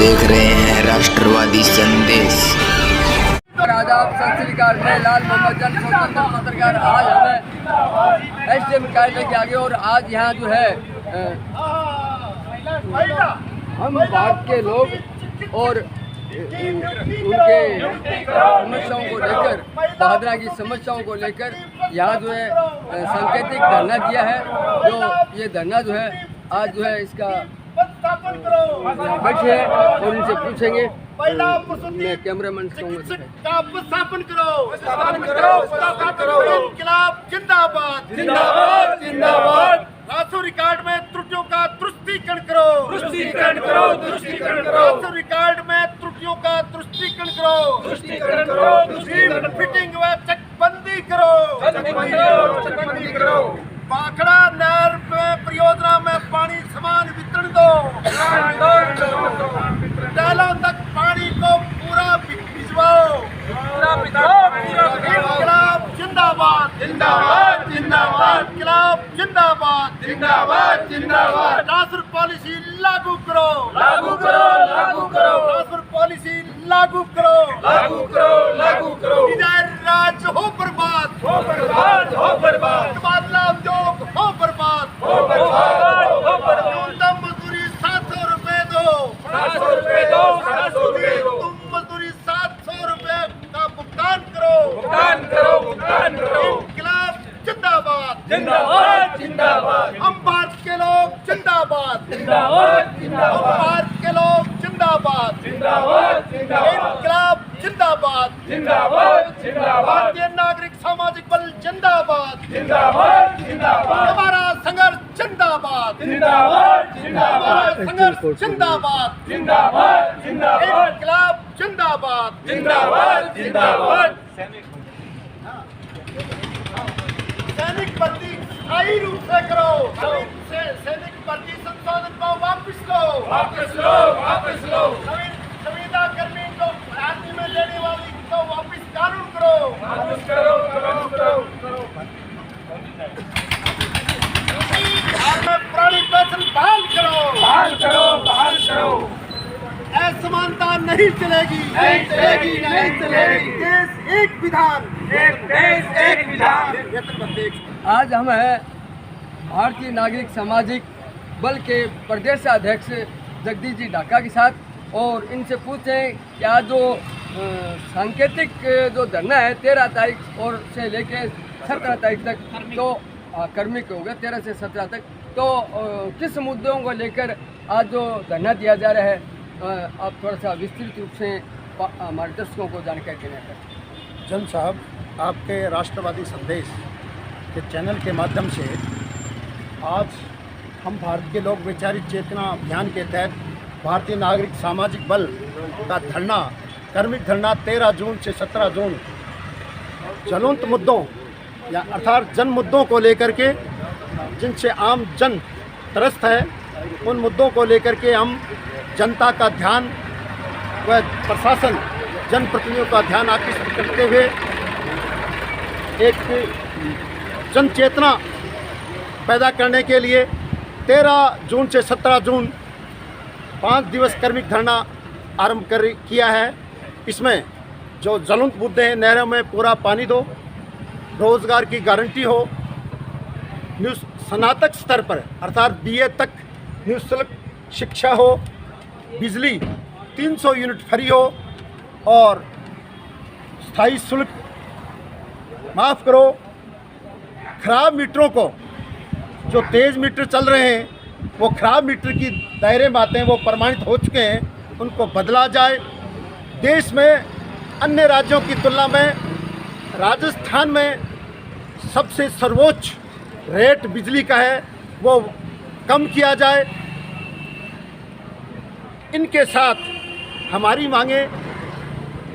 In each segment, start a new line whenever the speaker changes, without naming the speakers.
देख रहे हैं राष्ट्रवादी संदेश।
आदाब, सत श्री अकाल। मैं लाल मोहम्मद जन स्वतंत्र पत्रकार। आज हमें एसडीएम कार्यालय के आगे और आज यहाँ जो है हम भारत के लोग और उनके समस्याओं को लेकर, दादरा की समस्याओं को लेकर यहाँ जो है सांकेतिक धरना दिया है। जो ये धरना जो है आज जो है इसका बैठे हैं और उनसे पूछेंगे। मैं कैमरामैन
स्थापन करो इनकलाब जिंदाबाद जिंदाबाद जिंदाबाद। रासो रिकॉर्ड में त्रुटियों का तुष्टीकरण करो रासो रिकॉर्ड में त्रुटियों का तुष्टीकरण करो फिटिंग व चकबंदी करो बाखड़ा नहर में परियोजना में पानी समान वितरण दो टहलों तक पानी को पूरा भिजवाओ। इनकलाब जिंदाबाद जिंदाबाद जिंदाबाद इनकलाब जिंदाबाद जिंदाबाद जिंदाबाद। ट्रांसफर पॉलिसी लागू करो ट्रांसफर पॉलिसी लागू करो डिजाइन राज हो बर्बाद तबादला उद्योग हो बर्बाद न्यूनतम मजदूरी 700 रुपए दो तुम मजदूरी 700 रुपए का भुगतान करो इनकलाब जिंदाबाद हम भारत के लोग जिंदाबाद हम भारत के लोग जिंदाबाद इनकलाब जिंदाबाद भारतीय नागरिक सामाजिक बल जिंदाबाद हमारा संघर्ष जिंदाबाद हमारा संघर्ष जिंदाबाद इनकलाब जिंदाबाद। सैनिक भर्ती स्थायी रूप से करो सैनिक भर्ती संशोधन को वापस लो संविदा कर्मी को भर्ती में लेने वाली को वापस कानून करो पुरानी पेंशन बहाल करो असमानता नहीं चलेगी देश एक विधान
आज हम हैं भारतीय नागरिक सामाजिक बल के प्रदेश अध्यक्ष जगदीश जी ढाका के साथ और इनसे पूछते हैं कि आज जो सांकेतिक जो धरना है 13 तारीख और से लेके 17 तारीख तक तो कर्मिक हो गया 13 से 17 तक तो किस मुद्दों को लेकर आज जो धरना दिया जा रहा है आप थोड़ा सा विस्तृत रूप से हमारे दर्शकों को जानकारी देना चाहिए।
जन साहब, आपके राष्ट्रवादी संदेश के चैनल के माध्यम से आज हम भारत के लोक वैचारिक चेतना अभियान के तहत भारतीय नागरिक सामाजिक बल का धरना कर्मिक धरना 13 जून से 17 जून ज्वलंत मुद्दों या अर्थात जन मुद्दों को लेकर के जिनसे आम जन त्रस्त है उन मुद्दों को लेकर के हम जनता का ध्यान व प्रशासन जनप्रतिनिधियों का ध्यान आकर्षित करते हुए एक जन चेतना पैदा करने के लिए 13 जून से 17 जून 5 दिवस कर्मिक धरना आरंभ किया है। इसमें जो ज्वलंत मुद्दे हैं, नहरों में पूरा पानी दो, रोजगार की गारंटी हो, स्नातक स्तर पर अर्थात BA तक निःशुल्क शिक्षा हो, बिजली 300 यूनिट फ्री हो और स्थायी शुल्क माफ़ करो। खराब मीटरों को, जो तेज़ मीटर चल रहे हैं वो खराब मीटर की दायरे में आते हैं, वो प्रमाणित हो चुके हैं, उनको बदला जाए। देश में अन्य राज्यों की तुलना में राजस्थान में सबसे सर्वोच्च रेट बिजली का है, वो कम किया जाए। इनके साथ हमारी मांगे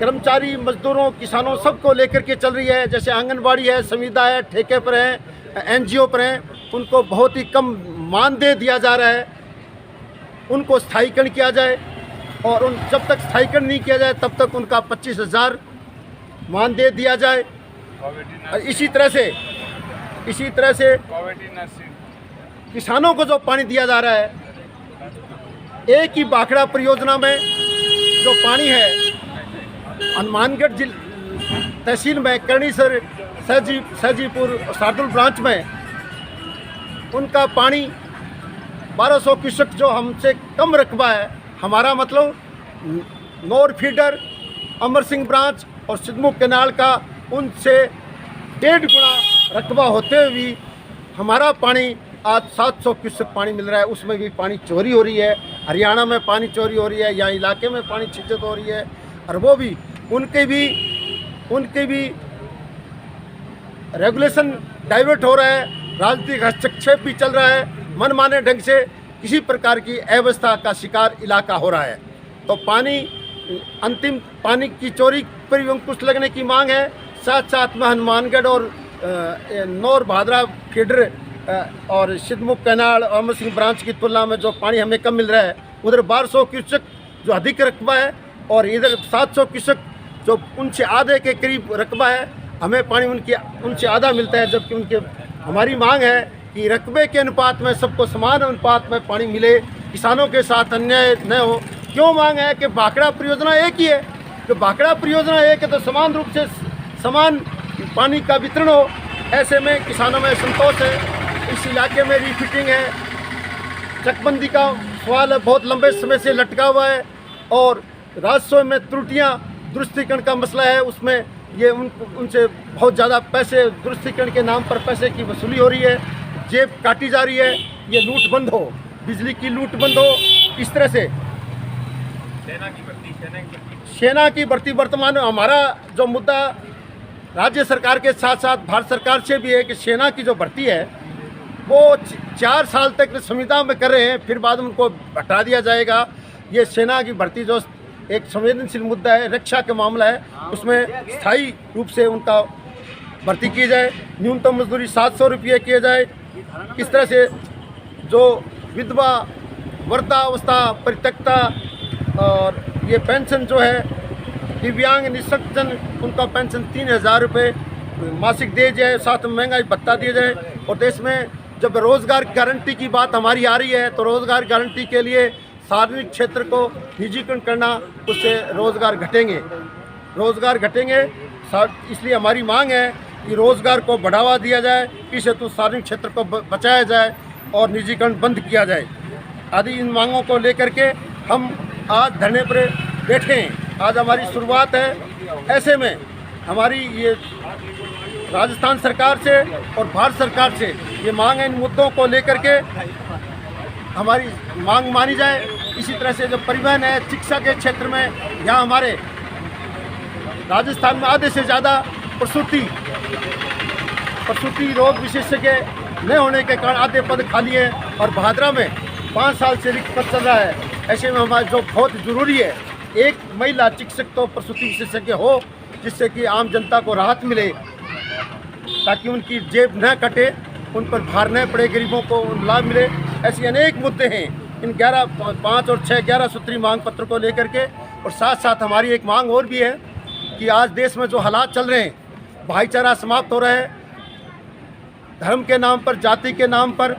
कर्मचारी, मजदूरों, किसानों सबको लेकर के चल रही है। जैसे आंगनबाड़ी है, संविदा है, ठेके पर हैं, NGO पर हैं, उनको बहुत ही कम मानदेय दिया जा रहा है, उनको स्थायीकरण किया जाए और उन जब तक स्थायीकरण नहीं किया जाए तब तक उनका 25,000 मानदेय दिया जाए। और इसी तरह से किसानों को जो पानी दिया जा रहा है एक ही भाखड़ा परियोजना में जो पानी है हनुमानगढ़ तहसील में करणीसर, सहजीपुर और शार्दुल ब्रांच में उनका पानी 1200 क्यूसेक जो हमसे कम रकबा है, हमारा मतलब नौर फीडर, अमर सिंह ब्रांच और सिद्धमुख कैनाल का उनसे 1.5 गुना रकबा होते हुए भी हमारा पानी आज 700 क्यूसेक पानी मिल रहा है। उसमें भी पानी चोरी हो रही है, हरियाणा में पानी चोरी हो रही है, यहाँ इलाके में पानी छिचत हो रही है, और वो भी उनके भी रेगुलेशन डाइवर्ट हो रहा है, राजनीतिक हस्तक्षेप भी चल रहा है, मनमाने ढंग से किसी प्रकार की अव्यवस्था का शिकार इलाका हो रहा है। तो अंतिम पानी की चोरी पर भी अंकुश लगने की मांग है। साथ साथ में हनुमानगढ़ और नौर भादरा फीडर और सिद्धमुख कैनाल और अमर सिंह ब्रांच की तुलना में जो पानी हमें कम मिल रहा है, उधर 1200 क्यूसेक जो अधिक रकबा है और इधर 700 क्यूसेक जो उनसे आधे के करीब रकबा है, हमें पानी उनसे आधा मिलता है। जबकि हमारी मांग है कि रकबे के अनुपात में सबको समान अनुपात में पानी मिले, किसानों के साथ अन्याय न हो। क्यों मांग है कि भाखड़ा परियोजना एक ही है, तो भाखड़ा परियोजना एक है तो समान रूप से समान पानी का वितरण हो। ऐसे में किसानों में संतोष है। इस इलाके में रिफिटिंग है, चकबंदी का सवाल है, बहुत लंबे समय से लटका हुआ है, और राजस्व में त्रुटियां दुरुस्तीकरण का मसला है, उसमें ये उनसे बहुत ज़्यादा पैसे दुरुस्तीकरण के नाम पर पैसे की वसूली हो रही है, जेब काटी जा रही है। ये लूट बंद हो, बिजली की लूट बंद हो। इस तरह से सेना की भर्ती वर्तमान में हमारा जो मुद्दा राज्य सरकार के साथ साथ भारत सरकार से भी है कि सेना की जो भर्ती है वो 4 साल तक संविदा में कर रहे हैं, फिर बाद में उनको हटा दिया जाएगा। ये सेना की भर्ती जो एक संवेदनशील मुद्दा है, रक्षा का मामला है, उसमें स्थायी रूप से उनका भर्ती की जाए, न्यूनतम मजदूरी 700 रुपये किए जाए। इस तरह से जो विधवा, वृद्धावस्था, परित्यक्ता और ये पेंशन जो है दिव्यांग निःशक्तजन, उनका पेंशन 3000 रुपये मासिक दिए जाए, साथ में महंगाई भत्ता दिया जाए। और देश में जब रोज़गार गारंटी की बात हमारी आ रही है तो रोज़गार गारंटी के लिए सार्वजनिक क्षेत्र को निजीकरण करना, उससे रोज़गार घटेंगे। इसलिए हमारी मांग है कि रोज़गार को बढ़ावा दिया जाए, इस हेतु सार्वजनिक क्षेत्र को बचाया जाए और निजीकरण बंद किया जाए। आदि इन मांगों को लेकर के हम आज धरने पर बैठे हैं। आज हमारी शुरुआत है। ऐसे में हमारी ये राजस्थान सरकार से और भारत सरकार से ये मांग है, इन मुद्दों को लेकर के हमारी मांग मानी जाए। इसी तरह से जो परिवहन है, शिक्षा के क्षेत्र में, यहाँ हमारे राजस्थान में आधे से ज़्यादा प्रसूति रोग विशेषज्ञ न होने के कारण आधे पद खाली है, और भादरा में 5 साल से रिक्त पद चल रहा है। ऐसे में हमारा जो बहुत ज़रूरी है, एक महिला चिकित्सक तो प्रसूति विशेषज्ञ हो, जिससे कि आम जनता को राहत मिले, ताकि उनकी जेब न कटे, उन पर भार न पड़े, गरीबों को लाभ मिले। ऐसे अनेक मुद्दे हैं इन 5 और 6 11 सूत्री मांग पत्र को लेकर के। और साथ साथ हमारी एक मांग और भी है कि आज देश में जो हालात चल रहे हैं, भाईचारा समाप्त हो रहा है, धर्म के नाम पर, जाति के नाम पर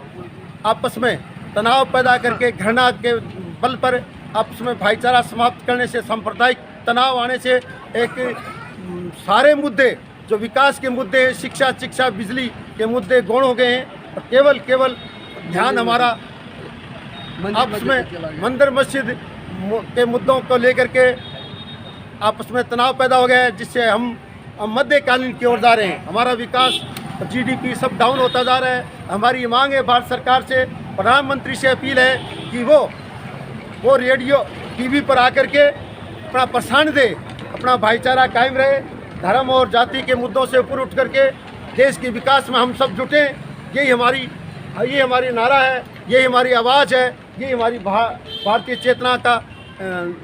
आपस में तनाव पैदा करके, घृणा के बल पर आपस में भाईचारा समाप्त करने से, सांप्रदायिक तनाव आने से एक सारे मुद्दे जो विकास के मुद्दे हैं, शिक्षा, बिजली के मुद्दे गौण हो गए हैं। और केवल ध्यान हमारा आपस में मंदिर मस्जिद के मुद्दों को लेकर के आपस में तनाव पैदा हो गया है, जिससे हम मध्यकालीन की ओर जा रहे हैं। हमारा विकास, GDP सब डाउन होता जा रहा है। हमारी मांग है भारत सरकार से, प्रधानमंत्री से अपील है कि वो रेडियो TV पर आकर के अपना प्रसारण दे, अपना भाईचारा कायम रहे, धर्म और जाति के मुद्दों से ऊपर उठ करके देश के विकास में हम सब जुटें। यही हमारी नारा है, यही हमारी आवाज़ है, यही हमारी भारतीय चेतना का,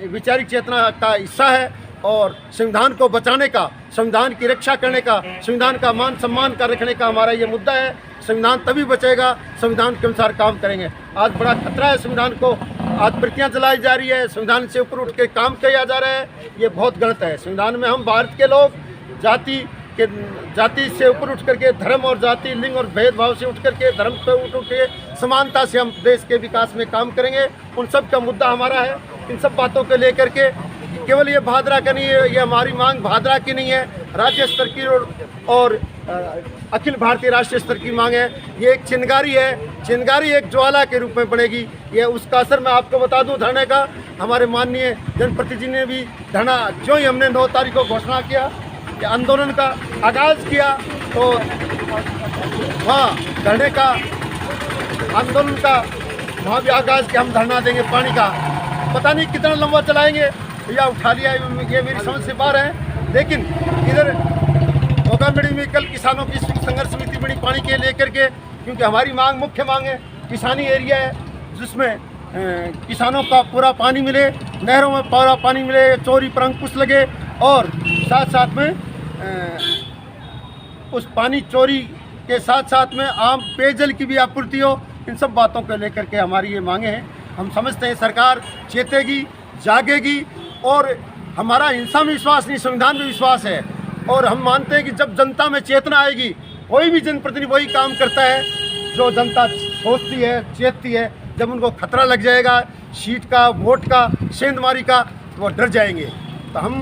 वैचारिक चेतना का हिस्सा है। और संविधान को बचाने का, संविधान की रक्षा करने का, संविधान का मान सम्मान का रखने का हमारा ये मुद्दा है। संविधान तभी बचेगा, संविधान के अनुसार काम करेंगे। आज बड़ा खतरा है संविधान को, आज प्रतियां जलाई जा रही है, संविधान से ऊपर उठ के काम किया जा रहा है, ये बहुत गलत है। संविधान में हम भारत के लोग जाति कि जाति से ऊपर उठ करके धर्म और जाति, लिंग और भेदभाव से उठ करके धर्म पे उठ के समानता से हम देश के विकास में काम करेंगे। उन सब का मुद्दा हमारा है। इन सब बातों को लेकर के केवल ये भादरा का नहीं है, ये हमारी मांग भादरा की नहीं है, राज्य स्तर की और अखिल भारतीय राष्ट्रीय स्तर की मांग है। ये एक चिंगारी है, चिंगारी एक ज्वाला के रूप में बढ़ेगी। ये उसका असर मैं आपको बता दूं धरने का, हमारे माननीय जनप्रतिनिधि ने भी धरना जो ही हमने 9 तारीख को घोषणा किया कि आंदोलन का आगाज़ किया, तो वहाँ धरने का आंदोलन का वहाँ भी आगाज़ किया। हम धरना देंगे पानी का, पता नहीं कितना लंबा चलाएंगे या उठा लिया, ये मेरी समझ से बाहर है। लेकिन इधर मोकामिड़ी में कल किसानों की संघर्ष समिति बनी पानी के लेकर के, क्योंकि हमारी मांग मुख्य मांग है किसानी एरिया है जिसमें किसानों का पूरा पानी मिले, नहरों में पूरा पानी मिले, चोरी पर अंकुश लगे और साथ साथ में उस पानी चोरी के साथ साथ में आम पेयजल की भी आपूर्ति हो। इन सब बातों को लेकर के हमारी ये मांगे हैं। हम समझते हैं सरकार चेतेगी, जागेगी और हमारा हिंसा में विश्वास नहीं, संविधान में विश्वास है। और हम मानते हैं कि जब जनता में चेतना आएगी, कोई भी जनप्रतिनिधि वही काम करता है जो जनता सोचती है, चेतती है। जब उनको खतरा लग जाएगा सीट का, वोट का, सेंधमारी का, तो वो डर जाएंगे। तो हम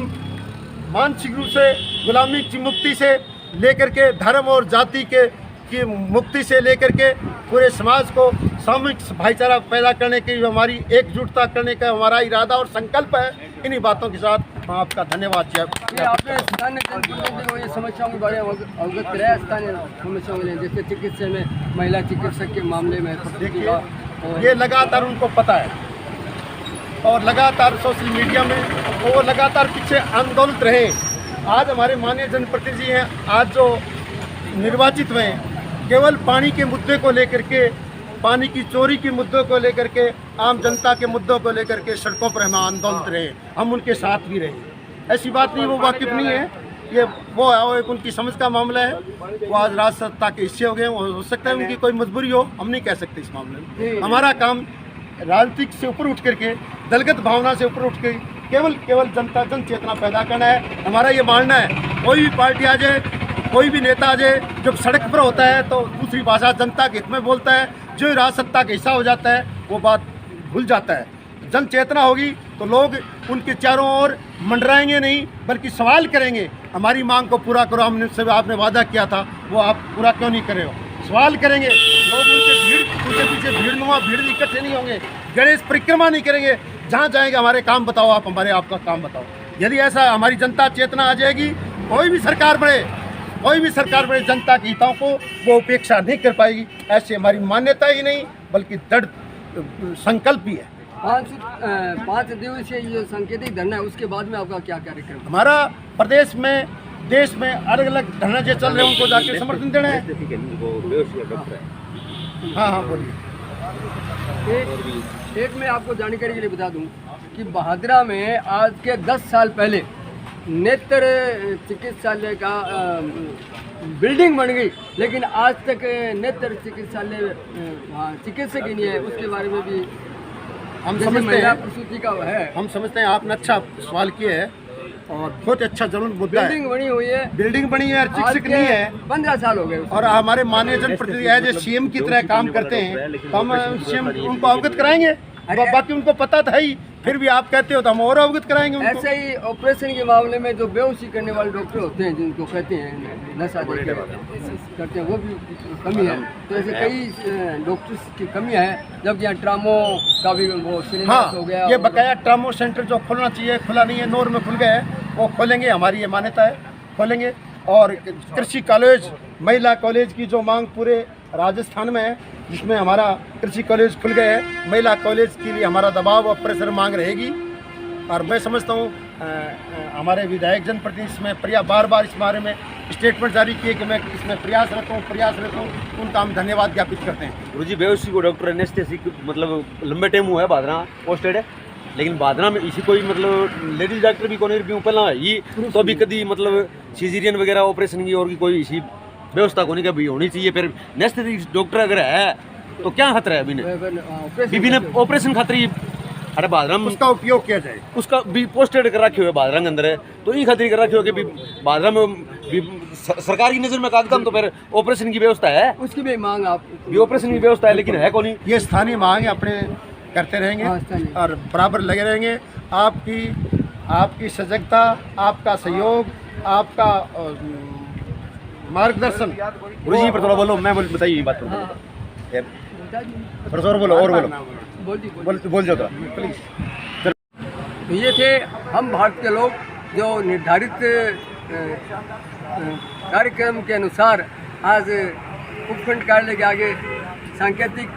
मानसिक रूप से गुलामी की मुक्ति से लेकर के धर्म और जाति की मुक्ति से लेकर के पूरे समाज को सामूहिक भाईचारा पैदा करने की हमारी एकजुटता करने का हमारा इरादा और संकल्प है। इन्हीं बातों के साथ मैं आपका धन्यवाद।
ये आपने स्थानीय जनप्रतिनिधि को ये समस्याओं के बारे में अवगत कराया, स्थानीय समस्याओं में जैसे चिकित्सा में महिला चिकित्सक के मामले में?
देखिए ये लगातार उनको पता है और लगातार सोशल मीडिया में वो लगातार पीछे आंदोलित रहे। आज हमारे माननीय जनप्रतिनिधि हैं, आज जो निर्वाचित हुए, केवल पानी के मुद्दे को लेकर के, पानी की चोरी के मुद्दों को लेकर के, आम जनता के मुद्दों को लेकर के सड़कों पर हम आंदोलित रहे, हम उनके साथ भी रहे। ऐसी बात नहीं, वो वाकिफ नहीं है, ये वो एक उनकी समझ का मामला है। वो आज राज सत्ता के हिस्से हो गए, हो सकता है उनकी कोई मजबूरी हो, हम नहीं कह सकते इस मामले में। हमारा काम राजनीतिक से ऊपर उठ करके, दलगत भावना से ऊपर उठ के केवल जनता जन चेतना पैदा करना है। हमारा ये मानना है कोई भी पार्टी आ जाए, कोई भी नेता आ जाए, जब सड़क पर होता है तो दूसरी भाषा जनता के हित में बोलता है, जो राज सत्ता का हिस्सा हो जाता है वो बात भूल जाता है। जन चेतना होगी तो लोग उनके चारों ओर मंडराएंगे नहीं, बल्कि सवाल करेंगे, हमारी मांग को पूरा करो, हमने से आपने वादा किया था वो आप पूरा क्यों नहीं कर रहे हो। सवाल करेंगे लोग, उनके पीछे भीड़ इकट्ठे नहीं होंगे, गणेश परिक्रमा नहीं करेंगे, जहाँ जाएंगे हमारे काम बताओ आप, हमारे आपका काम बताओ। यदि ऐसा हमारी जनता चेतना आ जाएगी, कोई भी सरकार बने जनता के हितों को वो उपेक्षा नहीं कर पाएगी। ऐसी हमारी मान्यता ही नहीं बल्कि दृढ़ संकल्प भी है।
5 दिवसीय ये सांकेतिक धरना है, उसके बाद में आपका क्या कार्यक्रम?
हमारा प्रदेश में, देश में अलग अलग धरना जो चल रहे हैं उनको जाके समर्थन देना है। हाँ बोलिए।
एक मैं आपको जानकारी के लिए बता दूं कि बहादुरा में आज के 10 साल पहले नेत्र चिकित्सालय का बिल्डिंग बन गई, लेकिन आज तक नेत्र चिकित्सालय चिकित्सक ही नहीं है। उसके बारे में भी
हम समझते हैं,
प्रसूति का है, हम
समझते हैं आपने अच्छा सवाल किया है और बहुत अच्छा जरूर मुद्दा है।
बिल्डिंग बनी हुई है,
बिल्डिंग बनी है, चिकित्सक नहीं है।
15 साल हो गए
और हमारे माननीय जनप्रतिनिधि है जो सीएम की तरह काम करते हैं, तो हम सीएम उनको अवगत कराएंगे। बाकी उनको पता था ही, फिर भी आप कहते हो तो हम और अवगत कराएंगे उनको।
ऐसे ही ऑपरेशन के मामले में जो बेहोशी करने वाले डॉक्टर होते हैं, जिनको कहते हैं नशा देकर करते हैं, वो भी कमी है। तो ऐसे कई डॉक्टर्स की कमी है, जबकि यहाँ ट्रामो का भी वो सिलेंडर हो गया।
ये बकाया ट्रामो सेंटर जो खुलना चाहिए खुला नहीं है, नोर में खुल गया है, वो खोलेंगे, हमारी ये मान्यता है, खोलेंगे। और कृषि कॉलेज, महिला कॉलेज की जो मांग पूरे राजस्थान में है, जिसमें हमारा कृषि कॉलेज खुल गए हैं, महिला कॉलेज के लिए हमारा दबाव और प्रेशर मांग रहेगी। और मैं समझता हूँ हमारे विधायक जनप्रतिनिधि इसमें बार बार इस बारे में स्टेटमेंट जारी किए कि मैं इसमें प्रयासरत हूँ, उनका हम धन्यवाद ज्ञापित करते हैं।
गुरुजी बेहोशी को डॉक्टर एनेस्थेसिक मतलब लंबे टाइम हुआ है बादरा पोस्टेड है, लेकिन बादरा में इसी कोई मतलब लेडीज डॉक्टर भी कोई रिव्यू पहला ये तो अभी कभी मतलब सीजरियन वगैरह ऑपरेशन की और की कोई इसी व्यवस्था को नहीं कभी होनी चाहिए। फिर एनेस्थेसिक डॉक्टर अगर है तो क्या खतरा है? अभी ने ऑपरेशन खतरी, अरे बादरा में
उसका उपयोग किया जाए,
उसका भी पोस्टेड कर रखे हुए बादरा के अंदर है, तो ये खतरी कर रखे हो कि बादरा में भी सरकार की नज़र में कागजाम तो फिर ऑपरेशन की व्यवस्था है,
उसकी भी मांग आप
भी ऑपरेशन की व्यवस्था है, लेकिन है कौन नहीं।
ये स्थानीय मांग अपने करते रहेंगे
हाँ, स्थानीय।
और बराबर लगे रहेंगे। आपकी सजगता, आपका सहयोग, आपका मार्गदर्शन।
गुरु जी पर थोड़ा बोलो, मैं बताइए ये बात पर
हाँ।
थोड़ा सा और बोलो, और बोलो, बोल जाओ
प्लीज़।
तो ये थे हम भारत के लोग जो निर्धारित कार्यक्रम के अनुसार आज उपखंड कार्यालय के आगे सांकेतिक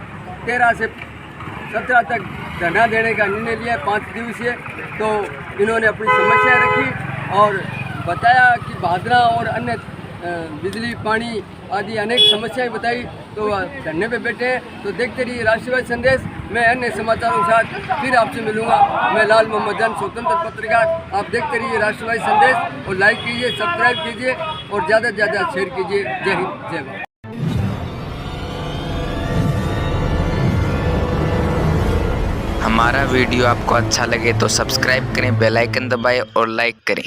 13 से 17 तक धरना देने का निर्णय लिया 5 दिवसीय। तो इन्होंने अपनी समस्याएं रखी और बताया कि भादरा और अन्य बिजली, पानी आदि अनेक समस्याएं बताई। तो धरने पे बैठे हैं। तो देखते रहिए राष्ट्रवादी संदेश। मैं अन्य समाचारों के साथ फिर आपसे मिलूंगा। मैं लाल मोहम्मद जान, स्वतंत्र पत्रकार। आप देखते रहिए राष्ट्रवादी संदेश और लाइक कीजिए, सब्सक्राइब कीजिए और ज़्यादा से ज़्यादा शेयर कीजिए। जय हिंद, जय भारत।
हमारा वीडियो आपको अच्छा लगे तो सब्सक्राइब करें, बेल आइकन दबाएं और लाइक करें।